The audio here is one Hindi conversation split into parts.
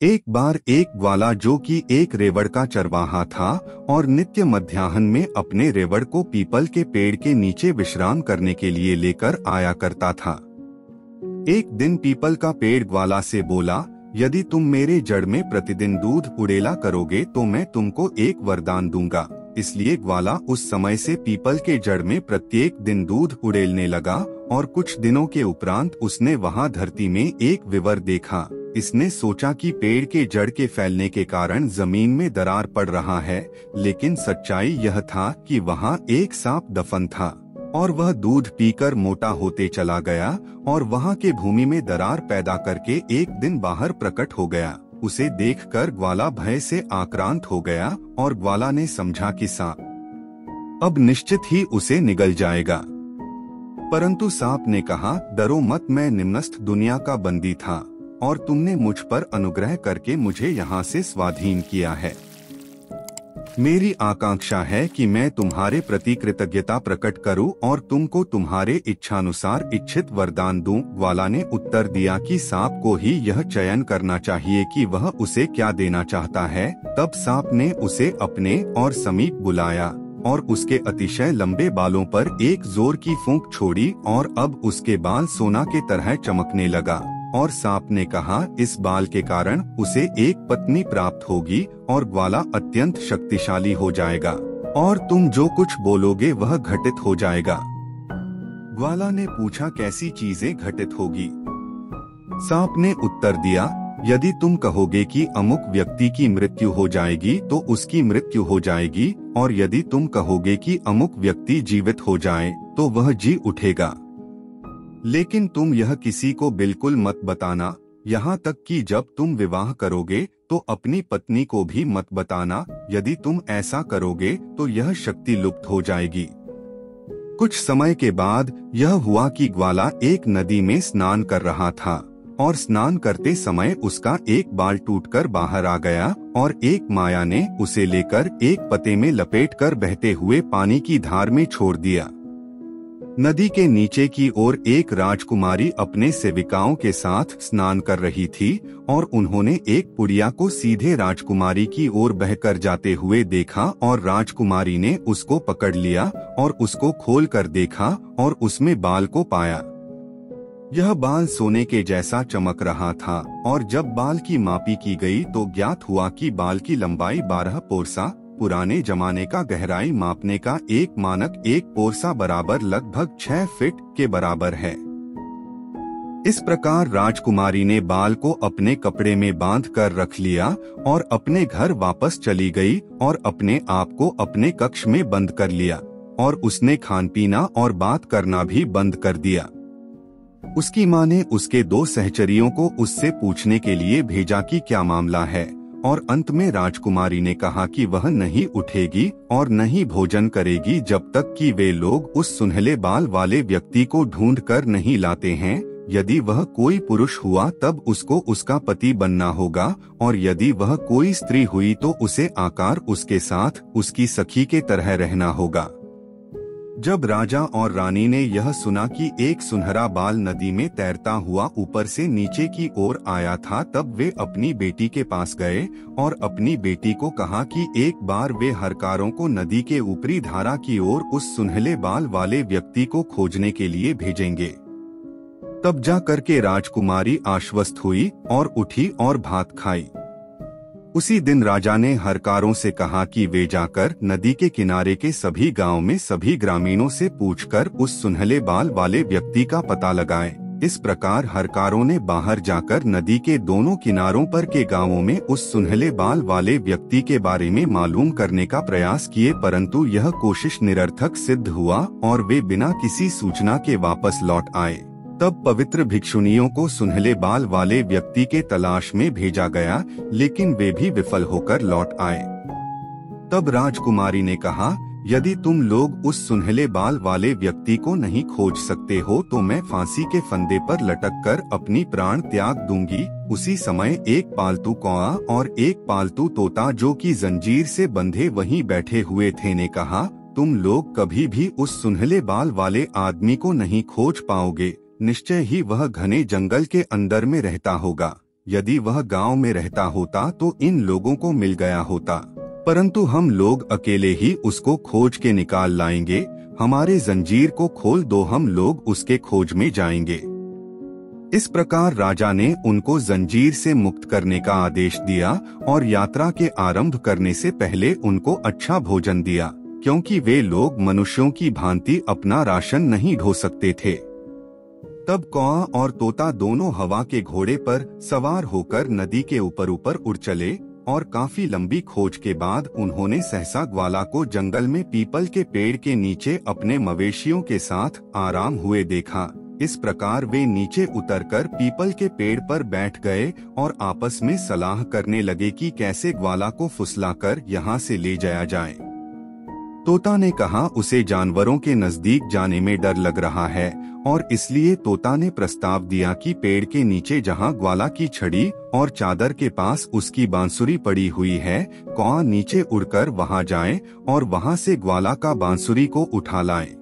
एक बार एक ग्वाला जो कि एक रेवड़ का चरवाहा था और नित्य मध्याह्न में अपने रेवड़ को पीपल के पेड़ के नीचे विश्राम करने के लिए लेकर आया करता था। एक दिन पीपल का पेड़ ग्वाला से बोला, यदि तुम मेरे जड़ में प्रतिदिन दूध उड़ेला करोगे तो मैं तुमको एक वरदान दूंगा। इसलिए ग्वाला उस समय से पीपल के जड़ में प्रत्येक दिन दूध उड़ेलने लगा और कुछ दिनों के उपरांत उसने वहां धरती में एक विवर देखा। इसने सोचा कि पेड़ के जड़ के फैलने के कारण जमीन में दरार पड़ रहा है, लेकिन सच्चाई यह था कि वहां एक सांप दफन था और वह दूध पीकर मोटा होते चला गया और वहां के भूमि में दरार पैदा करके एक दिन बाहर प्रकट हो गया। उसे देखकर ग्वाला भय से आक्रांत हो गया और ग्वाला ने समझा कि सांप अब निश्चित ही उसे निगल जाएगा। परंतु सांप ने कहा, डरो मत, मैं निम्नस्थ दुनिया का बंदी था और तुमने मुझ पर अनुग्रह करके मुझे यहाँ से स्वाधीन किया है। मेरी आकांक्षा है कि मैं तुम्हारे प्रति कृतज्ञता प्रकट करूं और तुमको तुम्हारे इच्छानुसार इच्छित वरदान दूं। ग्वाला ने उत्तर दिया कि सांप को ही यह चयन करना चाहिए कि वह उसे क्या देना चाहता है। तब सांप ने उसे अपने और समीप बुलाया और उसके अतिशय लंबे बालों पर एक जोर की फूंक छोड़ी और अब उसके बाल सोना के तरह चमकने लगा। और सांप ने कहा, इस बाल के कारण उसे एक पत्नी प्राप्त होगी और ग्वाला अत्यंत शक्तिशाली हो जाएगा और तुम जो कुछ बोलोगे वह घटित हो जाएगा। ग्वाला ने पूछा, कैसी चीजें घटित होगी? सांप ने उत्तर दिया, यदि तुम कहोगे कि अमुक व्यक्ति की मृत्यु हो जाएगी तो उसकी मृत्यु हो जाएगी, और यदि तुम कहोगे कि अमुक व्यक्ति जीवित हो जाए तो वह जी उठेगा। लेकिन तुम यह किसी को बिल्कुल मत बताना, यहाँ तक कि जब तुम विवाह करोगे तो अपनी पत्नी को भी मत बताना। यदि तुम ऐसा करोगे तो यह शक्ति लुप्त हो जाएगी। कुछ समय के बाद यह हुआ कि ग्वाला एक नदी में स्नान कर रहा था और स्नान करते समय उसका एक बाल टूटकर बाहर आ गया और एक माया ने उसे लेकर एक पते में लपेटकर बहते हुए पानी की धार में छोड़ दिया। नदी के नीचे की ओर एक राजकुमारी अपने सेविकाओं के साथ स्नान कर रही थी और उन्होंने एक पुड़िया को सीधे राजकुमारी की ओर बहकर जाते हुए देखा और राजकुमारी ने उसको पकड़ लिया और उसको खोल कर देखा और उसमें बाल को पाया। यह बाल सोने के जैसा चमक रहा था और जब बाल की मापी की गई तो ज्ञात हुआ कि बाल की लंबाई 12 पोरसा, पुराने जमाने का गहराई मापने का एक मानक एक पोरसा बराबर लगभग 6 फीट के बराबर है। इस प्रकार राजकुमारी ने बाल को अपने कपड़े में बांध कर रख लिया और अपने घर वापस चली गई और अपने आप को अपने कक्ष में बंद कर लिया और उसने खान पीना और बात करना भी बंद कर दिया। उसकी माँ ने उसके 2 सहचरियों को उससे पूछने के लिए भेजा कि क्या मामला है, और अंत में राजकुमारी ने कहा कि वह नहीं उठेगी और नहीं भोजन करेगी जब तक कि वे लोग उस सुनहले बाल वाले व्यक्ति को ढूंढ कर नहीं लाते हैं। यदि वह कोई पुरुष हुआ तब उसको उसका पति बनना होगा और यदि वह कोई स्त्री हुई तो उसे आकार उसके साथ उसकी सखी के तरह रहना होगा। जब राजा और रानी ने यह सुना कि एक सुनहरा बाल नदी में तैरता हुआ ऊपर से नीचे की ओर आया था, तब वे अपनी बेटी के पास गए और अपनी बेटी को कहा कि एक बार वे हरकारों को नदी के ऊपरी धारा की ओर उस सुनहले बाल वाले व्यक्ति को खोजने के लिए भेजेंगे। तब जा करके राजकुमारी आश्वस्त हुई और उठी और भात खाई। उसी दिन राजा ने हरकारों से कहा कि वे जाकर नदी के किनारे के सभी गांव में सभी ग्रामीणों से पूछकर उस सुनहले बाल वाले व्यक्ति का पता लगाएं। इस प्रकार हरकारों ने बाहर जाकर नदी के दोनों किनारों पर के गांवों में उस सुनहले बाल वाले व्यक्ति के बारे में मालूम करने का प्रयास किए, परंतु यह कोशिश निरर्थक सिद्ध हुआ और वे बिना किसी सूचना के वापस लौट आए। तब पवित्र भिक्षुनियों को सुनहले बाल वाले व्यक्ति के तलाश में भेजा गया, लेकिन वे भी विफल होकर लौट आए। तब राजकुमारी ने कहा, यदि तुम लोग उस सुनहले बाल वाले व्यक्ति को नहीं खोज सकते हो तो मैं फांसी के फंदे पर लटककर अपनी प्राण त्याग दूंगी। उसी समय एक पालतू कौआ और एक पालतू तोता जो कि जंजीर से बंधे वहीं बैठे हुए थे ने कहा, तुम लोग कभी भी उस सुनहले बाल वाले आदमी को नहीं खोज पाओगे, निश्चय ही वह घने जंगल के अंदर में रहता होगा। यदि वह गांव में रहता होता तो इन लोगों को मिल गया होता, परंतु हम लोग अकेले ही उसको खोज के निकाल लाएंगे। हमारे जंजीर को खोल दो, हम लोग उसके खोज में जाएंगे। इस प्रकार राजा ने उनको जंजीर से मुक्त करने का आदेश दिया और यात्रा के आरंभ करने से पहले उनको अच्छा भोजन दिया, क्योंकि वे लोग मनुष्यों की भांति अपना राशन नहीं ढो सकते थे। तब कौआ और तोता दोनों हवा के घोड़े पर सवार होकर नदी के ऊपर उड़ चले और काफी लंबी खोज के बाद उन्होंने सहसा ग्वाला को जंगल में पीपल के पेड़ के नीचे अपने मवेशियों के साथ आराम हुए देखा। इस प्रकार वे नीचे उतरकर पीपल के पेड़ पर बैठ गए और आपस में सलाह करने लगे कि कैसे ग्वाला को फुसलाकर यहाँ से ले जाया जाए। तोता ने कहा उसे जानवरों के नजदीक जाने में डर लग रहा है और इसलिए तोता ने प्रस्ताव दिया कि पेड़ के नीचे जहाँ ग्वाला की छड़ी और चादर के पास उसकी बांसुरी पड़ी हुई है, कौआ नीचे उड़कर वहाँ जाए और वहाँ से ग्वाला का बांसुरी को उठा लाए।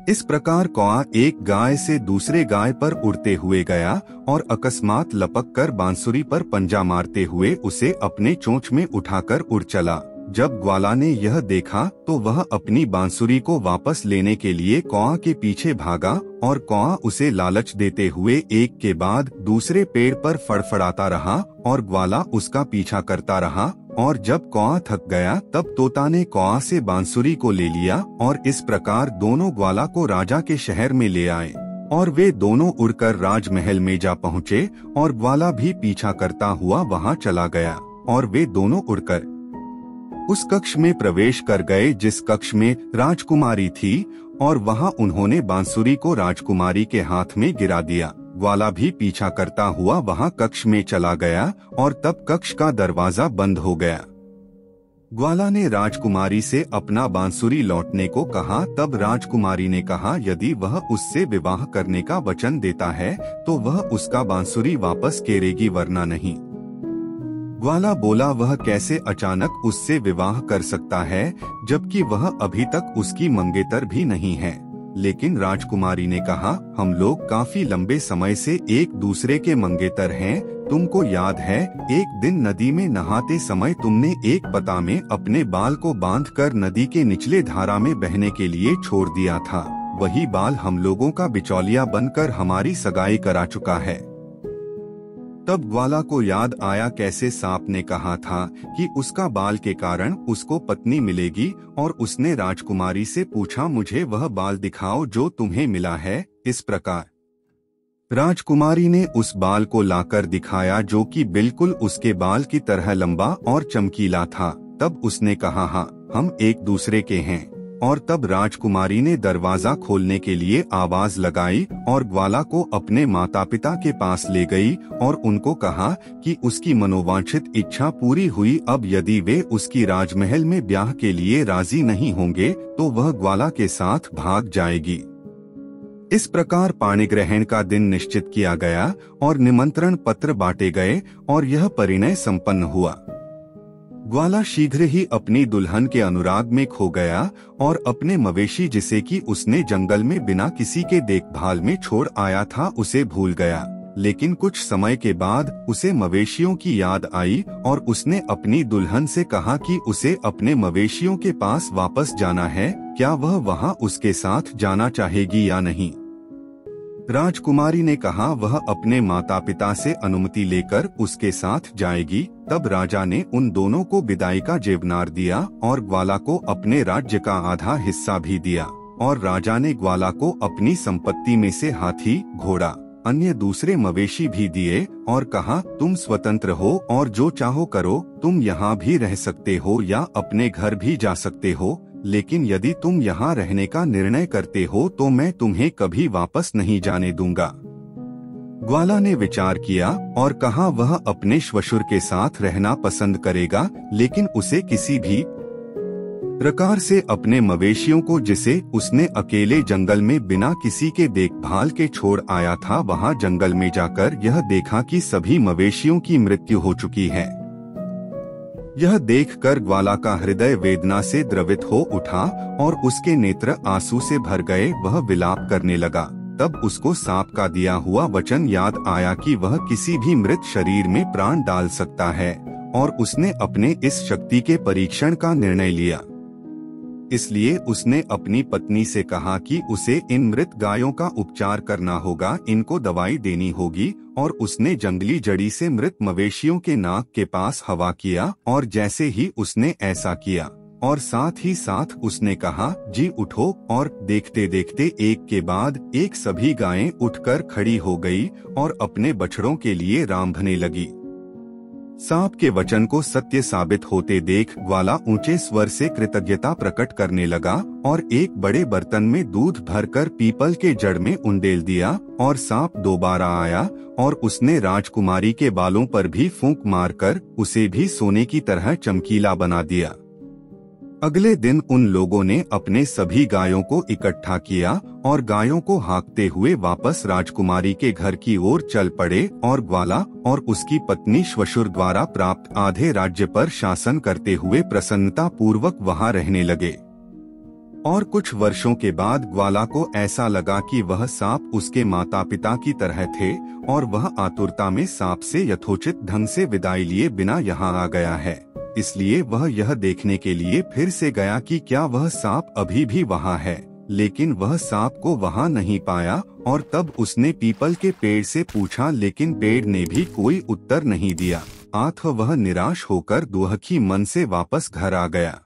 इस प्रकार कौआ एक गाय से दूसरे गाय पर उड़ते हुए गया और अकस्मात लपक कर बांसुरी पर पंजा मारते हुए उसे अपने चोंच में उठाकर उड़ चला। जब ग्वाला ने यह देखा तो वह अपनी बांसुरी को वापस लेने के लिए कौआ के पीछे भागा और कौआ उसे लालच देते हुए एक के बाद दूसरे पेड़ पर फड़फड़ाता रहा और ग्वाला उसका पीछा करता रहा। और जब कौआ थक गया तब तोता ने कौआ से बांसुरी को ले लिया और इस प्रकार दोनों ग्वाला को राजा के शहर में ले आए और वे दोनों उड़कर राजमहल में जा पहुँचे और ग्वाला भी पीछा करता हुआ वहाँ चला गया और वे दोनों उड़कर उस कक्ष में प्रवेश कर गए जिस कक्ष में राजकुमारी थी और वहां उन्होंने बांसुरी को राजकुमारी के हाथ में गिरा दिया। ग्वाला भी पीछा करता हुआ वहां कक्ष में चला गया और तब कक्ष का दरवाजा बंद हो गया। ग्वाला ने राजकुमारी से अपना बांसुरी लौटने को कहा। तब राजकुमारी ने कहा यदि वह उससे विवाह करने का वचन देता है तो वह उसका बांसुरी वापस केरेगी, वरना नहीं। ग्वाला बोला वह कैसे अचानक उससे विवाह कर सकता है जबकि वह अभी तक उसकी मंगेतर भी नहीं है। लेकिन राजकुमारी ने कहा हम लोग काफी लंबे समय से एक दूसरे के मंगेतर हैं। तुमको याद है एक दिन नदी में नहाते समय तुमने एक पता में अपने बाल को बांधकर नदी के निचले धारा में बहने के लिए छोड़ दिया था। वही बाल हम लोगों का बिचौलिया बनकर हमारी सगाई करा चुका है। तब ग्वाला को याद आया कैसे सांप ने कहा था कि उसका बाल के कारण उसको पत्नी मिलेगी और उसने राजकुमारी से पूछा मुझे वह बाल दिखाओ जो तुम्हें मिला है। इस प्रकार राजकुमारी ने उस बाल को लाकर दिखाया जो कि बिल्कुल उसके बाल की तरह लंबा और चमकीला था। तब उसने कहा हाँ हम एक दूसरे के हैं। और तब राजकुमारी ने दरवाजा खोलने के लिए आवाज लगाई और ग्वाला को अपने माता पिता के पास ले गई और उनको कहा कि उसकी मनोवांछित इच्छा पूरी हुई। अब यदि वे उसकी राजमहल में ब्याह के लिए राजी नहीं होंगे तो वह ग्वाला के साथ भाग जाएगी। इस प्रकार पाणिग्रहण का दिन निश्चित किया गया और निमंत्रण पत्र बांटे गए और यह परिणय संपन्न हुआ। ग्वाला शीघ्र ही अपनी दुल्हन के अनुराग में खो गया और अपने मवेशी जिसे कि उसने जंगल में बिना किसी के देखभाल में छोड़ आया था उसे भूल गया। लेकिन कुछ समय के बाद उसे मवेशियों की याद आई और उसने अपनी दुल्हन से कहा कि उसे अपने मवेशियों के पास वापस जाना है। क्या वह वहां उसके साथ जाना चाहेगी या नहीं? राजकुमारी ने कहा वह अपने माता पिता से अनुमति लेकर उसके साथ जाएगी। तब राजा ने उन दोनों को विदाई का जेवनार दिया और ग्वाला को अपने राज्य का आधा हिस्सा भी दिया और राजा ने ग्वाला को अपनी संपत्ति में से हाथी, घोड़ा, अन्य दूसरे मवेशी भी दिए और कहा तुम स्वतंत्र हो और जो चाहो करो। तुम यहाँ भी रह सकते हो या अपने घर भी जा सकते हो, लेकिन यदि तुम यहाँ रहने का निर्णय करते हो तो मैं तुम्हें कभी वापस नहीं जाने दूंगा। ग्वाला ने विचार किया और कहा वह अपने श्वशुर के साथ रहना पसंद करेगा, लेकिन उसे किसी भी प्रकार से अपने मवेशियों को जिसे उसने अकेले जंगल में बिना किसी के देखभाल के छोड़ आया था वहां जंगल में जाकर यह देखा कि सभी मवेशियों की मृत्यु हो चुकी है। यह देखकर ग्वाला का हृदय वेदना से द्रवित हो उठा और उसके नेत्र आंसू से भर गए। वह विलाप करने लगा। तब उसको सांप का दिया हुआ वचन याद आया कि वह किसी भी मृत शरीर में प्राण डाल सकता है, और उसने अपने इस शक्ति के परीक्षण का निर्णय लिया। इसलिए उसने अपनी पत्नी से कहा कि उसे इन मृत गायों का उपचार करना होगा, इनको दवाई देनी होगी, और उसने जंगली जड़ी से मृत मवेशियों के नाक के पास हवा किया, और जैसे ही उसने ऐसा किया और साथ ही साथ उसने कहा, जी उठो, और देखते देखते एक के बाद एक सभी गायें उठकर खड़ी हो गई और अपने बछड़ों के लिए रांभने लगी। सांप के वचन को सत्य साबित होते देख ग्वाला ऊंचे स्वर से कृतज्ञता प्रकट करने लगा और एक बड़े बर्तन में दूध भरकर पीपल के जड़ में उंडेल दिया, और सांप दोबारा आया और उसने राजकुमारी के बालों पर भी फूंक मारकर उसे भी सोने की तरह चमकीला बना दिया। अगले दिन उन लोगों ने अपने सभी गायों को इकट्ठा किया और गायों को हाँकते हुए वापस राजकुमारी के घर की ओर चल पड़े, और ग्वाला और उसकी पत्नी श्वशुर द्वारा प्राप्त आधे राज्य पर शासन करते हुए प्रसन्नता पूर्वक वहां रहने लगे। और कुछ वर्षों के बाद ग्वाला को ऐसा लगा कि वह सांप उसके माता पिता की तरह थे, और वह आतुरता में सांप से यथोचित ढंग से विदाई लिए बिना यहाँ आ गया है। इसलिए वह यह देखने के लिए फिर से गया कि क्या वह सांप अभी भी वहाँ है, लेकिन वह सांप को वहाँ नहीं पाया, और तब उसने पीपल के पेड़ से पूछा, लेकिन पेड़ ने भी कोई उत्तर नहीं दिया। वह निराश होकर दुखी मन से वापस घर आ गया।